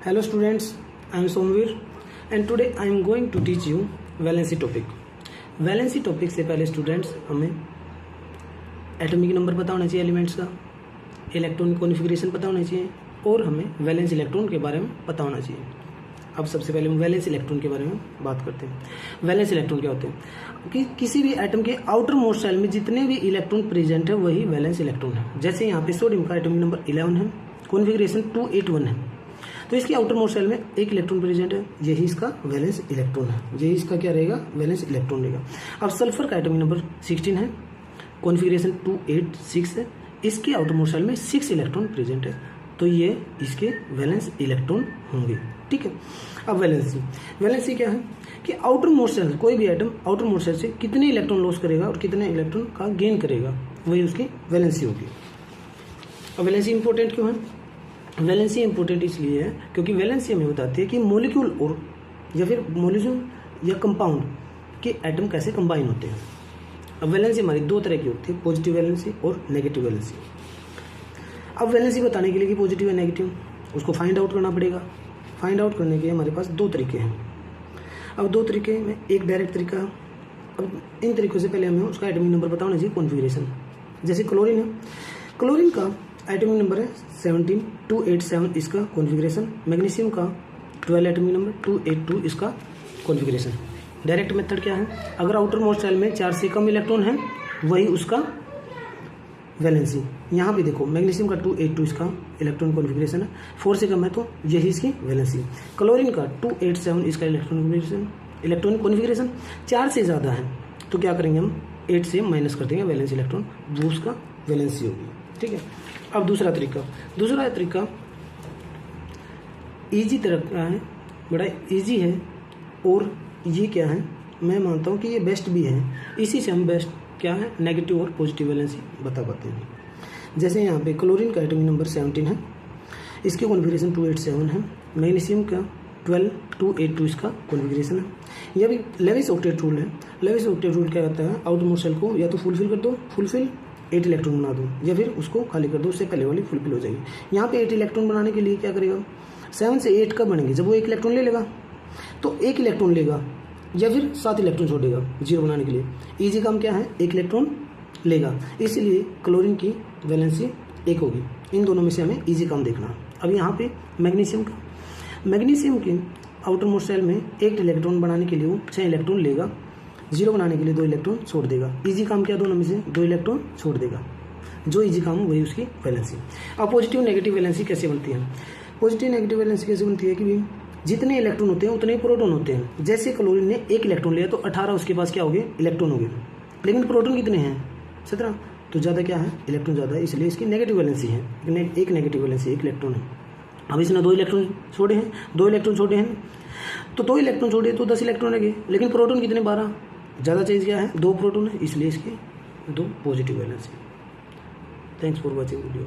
Hello students, I am Somveer and today I am going to teach you valency topic. Valency topic से पहले students हमें atomic number पता होना चाहिए elements का, इलेक्ट्रॉन कॉन्फ़िगरेशन पता होना चाहिए और हमें वैलेंस इलेक्ट्रॉन के बारे में पता होना चाहिए। अब सबसे पहले हम वैलेंस इलेक्ट्रॉन के बारे में बात करते हैं। वैलेंस इलेक्ट्रॉन क्या होते हैं कि किसी भी एटम के आउटर मोस्ट शेल में जितने भी इलेक्ट्रॉन प्रेजेंट है वही वैलेंस इलेक्ट्रॉन है। जैसे यहाँ पे सोडियम का एटॉमिक नंबर 11 है, कॉन्फ़िगरेशन 281 है, तो इसके आउटर मोस्ट शेल में एक इलेक्ट्रॉन प्रेजेंट है, यही इसका वैलेंस इलेक्ट्रॉन है, यही इसका क्या रहेगा, वैलेंस इलेक्ट्रॉन रहेगा। अब सल्फर का एटॉमिक नंबर 16 है, कॉन्फ़िगरेशन 286 है, इसके आउटर मोस्ट शेल में 6 इलेक्ट्रॉन प्रेजेंट है, तो ये इसके वैलेंस इलेक्ट्रॉन होंगे। ठीक है। अब वैलेंसी क्या है कि आउटर मोस्ट शेल, कोई भी एटम आउटर मोस्ट शेल से कितने इलेक्ट्रॉन लॉस करेगा और कितने इलेक्ट्रॉन का गेन करेगा, वही उसकी वैलेंसी होगी। अब वैलेंसी इंपॉर्टेंट क्यों है? वैलेंसी इंपॉर्टेंट इसलिए है क्योंकि वैलेंसी हमें बताती है कि मॉलिक्यूल और या फिर मॉलिक्यूल या कंपाउंड के एटम कैसे कंबाइन होते हैं। अब वैलेंसी हमारी दो तरह की होती है, पॉजिटिव वैलेंसी और नेगेटिव वैलेंसी। अब वैलेंसी बताने के लिए कि पॉजिटिव या नेगेटिव, उसको फाइंड आउट करना पड़ेगा। फाइंड आउट करने के हमारे पास दो तरीके हैं। अब दो तरीके में एक डायरेक्ट तरीका। अब इन तरीकों से पहले हमें उसका एटॉमिक नंबर पता होना चाहिए, कॉन्फ़िगरेशन। जैसे क्लोरीन है, क्लोरीन का एटॉमिक नंबर है 17, 287 इसका कॉन्फ़िगरेशन। मैग्नीशियम का 12 एटॉमिक नंबर, 282 इसका कॉन्फ़िगरेशन। डायरेक्ट मेथड क्या है? अगर आउटर मोस्ट शेल में 4 से कम इलेक्ट्रॉन है वही उसका वैलेंसी। यहाँ पे देखो मैग्नीशियम का 282 इसका इलेक्ट्रॉन कॉन्फ़िगरेशन है, 4 से कम है तो यही इसकी वैलेंसी। क्लोरीन का 287 इसका इलेक्ट्रॉन कॉन्फ़िगरेशन 4 से ज़्यादा है तो क्या करेंगे हम, 8 से माइनस कर देंगे वैलेंस इलेक्ट्रॉन, वो उसका वैलेंसी होगी। ठीक है। अब दूसरा तरीका ईजी तरीका है, बड़ा ईजी है और ये क्या है, मैं मानता हूँ कि ये बेस्ट भी है। इसी से हम बेस्ट क्या है, नेगेटिव और पॉजिटिव वैलेंसी बता पाते हैं। जैसे यहाँ पे क्लोरीन का एटॉमिक नंबर 17 है, इसकी कॉन्फ़िगरेशन 287 है। मैग्नीशियम का 12, 282 इसका कॉन्फ़िगरेशन है। यह भी लेविस ऑक्टेट रूल है। लेविस ऑक्टेट रूल क्या कहता है, आउटर मोस्ट शेल को या तो फुलफिल कर दो, 8 इलेक्ट्रॉन बना दो, या फिर उसको खाली कर दो, उससे पहले वाली फुलफिल हो जाएगी। यहाँ पे 8 इलेक्ट्रॉन बनाने के लिए क्या करेगा, 7 से 8 कब बनेंगे, जब वो 1 इलेक्ट्रॉन ले लेगा तो 1 इलेक्ट्रॉन लेगा या फिर 7 इलेक्ट्रॉन छोड़ेगा 0 बनाने के लिए। ईजी काम क्या है, 1 इलेक्ट्रॉन लेगा, इसलिए क्लोरीन की वैलेंसी 1 होगी। इन दोनों में से हमें ईजी काम देखना। अब यहाँ पे मैग्नीशियम के आउटर मोस्ट शेल में 1 इलेक्ट्रॉन बनाने के लिए वो 6 इलेक्ट्रॉन लेगा, 0 बनाने के लिए 2 इलेक्ट्रॉन छोड़ देगा। ईजी काम क्या, दोनों में से 2 इलेक्ट्रॉन छोड़ देगा, जो ईजी काम हो वही उसकी वैलेंसी। अब पॉजिटिव नेगेटिव वैलेंसी कैसे बनती है? पॉजिटिव नेगेटिव वैलेंसी कैसे बनती है कि जितने इलेक्ट्रॉन होते हैं उतने ही प्रोटॉन होते हैं। जैसे क्लोरीन ने 1 इलेक्ट्रॉन लिया तो 18 उसके पास क्या हो गए, इलेक्ट्रॉन हो गए, लेकिन प्रोटॉन कितने हैं, 17, तो ज़्यादा क्या है, इलेक्ट्रॉन ज़्यादा है, इसलिए इसकी नेगेटिव वैलेंसी है। एक नेगेटिव वैलेंसी 1 इलेक्ट्रॉन है। अब इसने 2 इलेक्ट्रॉन छोड़े हैं, 2 इलेक्ट्रॉन छोड़े हैं तो 2 इलेक्ट्रॉन छोड़े तो 10 इलेक्ट्रॉन लगे, लेकिन प्रोटॉन कितने, 12, ज़्यादा चीज़ क्या है, 2 प्रोटॉन है, इसलिए इसकी 2 positive valency. Thanks for watching video.